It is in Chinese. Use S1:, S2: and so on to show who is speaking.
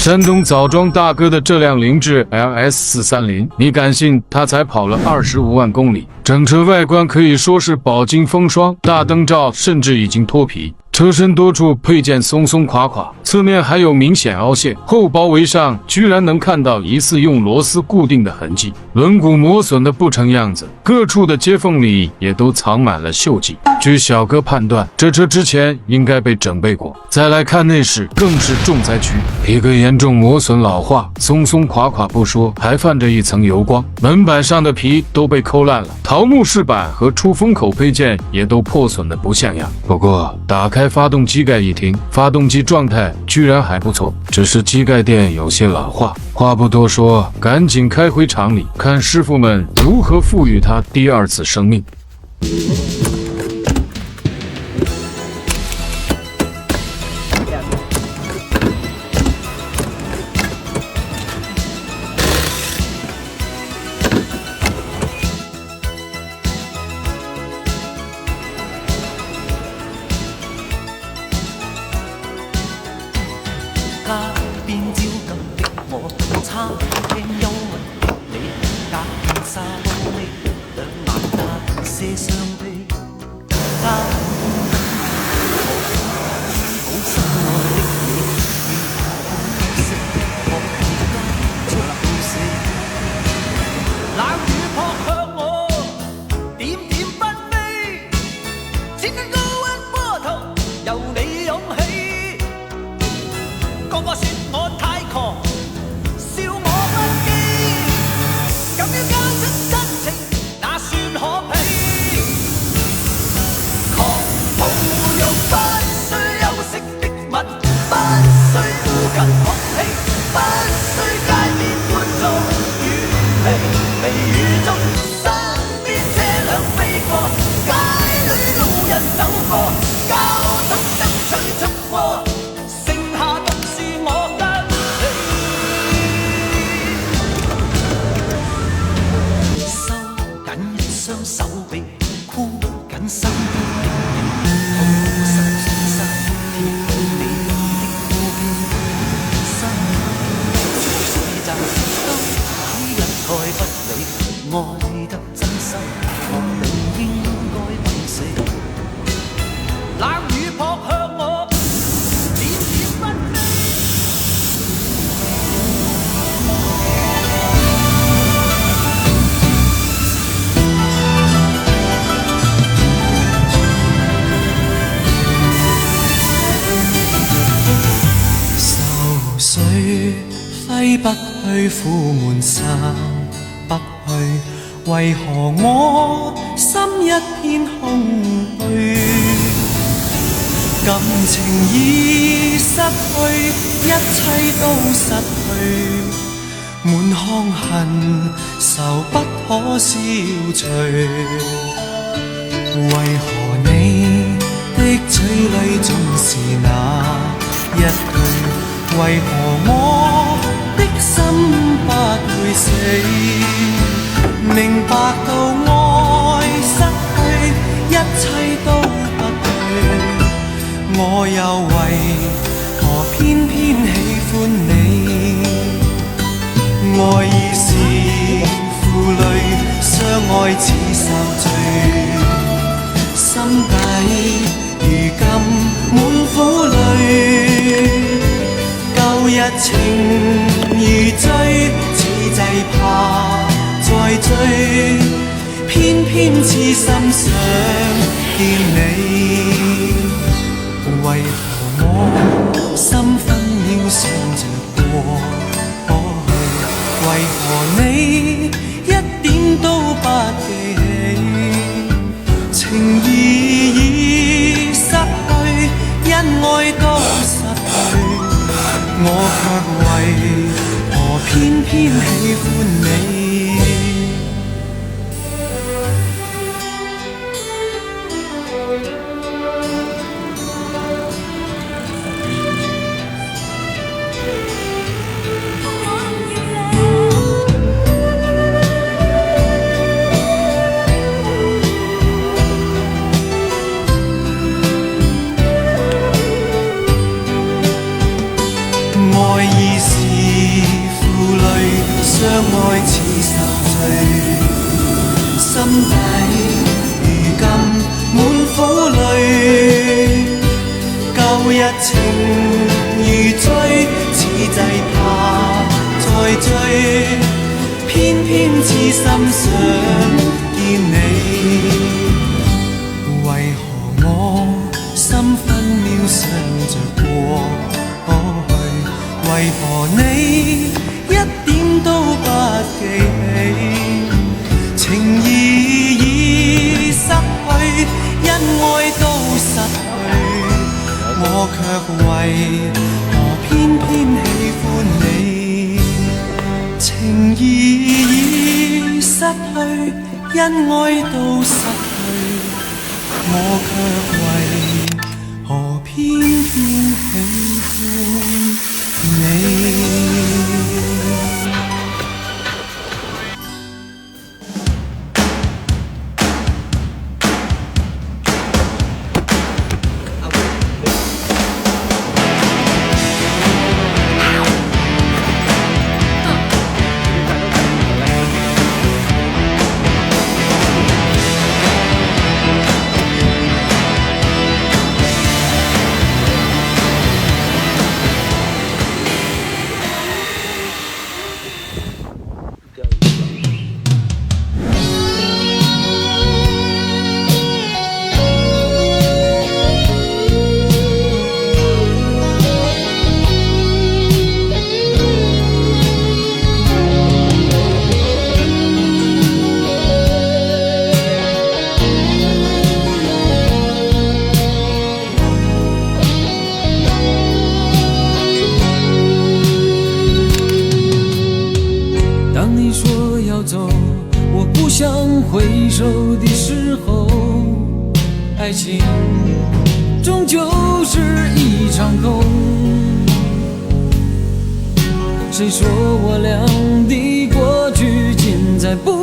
S1: 山东枣庄大哥的这辆凌志 LS430，你敢信他才跑了25万公里？整车外观可以说是饱经风霜，大灯罩甚至已经脱皮。车身多处配件松松垮垮，侧面还有明显凹陷，后包围上居然能看到疑似用螺丝固定的痕迹，轮毂磨损的不成样子，各处的接缝里也都藏满了锈迹。据小哥判断，这车之前应该被整备过。再来看内饰，更是重灾区，皮革严重磨损老化，松松垮垮不说，还泛着一层油光，门板上的皮都被抠烂了，桃木饰板和出风口配件也都破损的不像样。不过打开发动机盖一听，发动机状态居然还不错，只是机盖垫有些老化。话不多说，赶紧开回厂里，看师傅们如何赋予它第二次生命。
S2: 街邊焦急的我，差驚憂鬱的你，假面紗玻璃，兩眼那些傷悲。他我好心愛的你，如何惜可以跟着到死？冷雨撲向我，點點不飛，千斤高溫波濤，由你湧起。個個說我太狂，笑我不羈，敢於交出真情，那算可鄙？狂抱擁不需休息的吻，不需呼吸空氣，不需街邊觀眾雨微微雨中，身邊車輛飛過，街裏路人走過，交通燈取速過。雙手臂箍緊身邊的你，好心酸心貼緊你的呼吸，心碎暫時都一概不理，愛得真心，我理應該等死。冷雨撲向我，點點不飛。揮不去，苦悶散不去，為何我心一片空虛？感情已失去，一切都失去，滿腔恨愁不可消除。為何你的嘴裡總是那一句？為何我的心不會死？明白到愛失去，一切都不對，我又為何偏偏喜歡你？愛已是負累，相愛似受罪，心底如今滿苦淚。舊日情如醉，此際怕再追，偏偏痴心想見你。為何我心分秒想着過去？為何你一點都不記起？情義已失去，因愛都失去。我卻為何偏偏喜歡你？愛已是相愛似十歲，心底如今滿苦淚。舊日情如醉，此際怕再追，偏偏痴心想見你。為何我心分秒想着過去？為何你一點都不記起？情義已失去，因愛都失去，我卻為何偏偏喜歡你？情義已失去，因愛都失去，我卻為何偏偏喜歡你？
S3: 回首的时候，爱情终究是一场空。谁说我俩的过去尽在不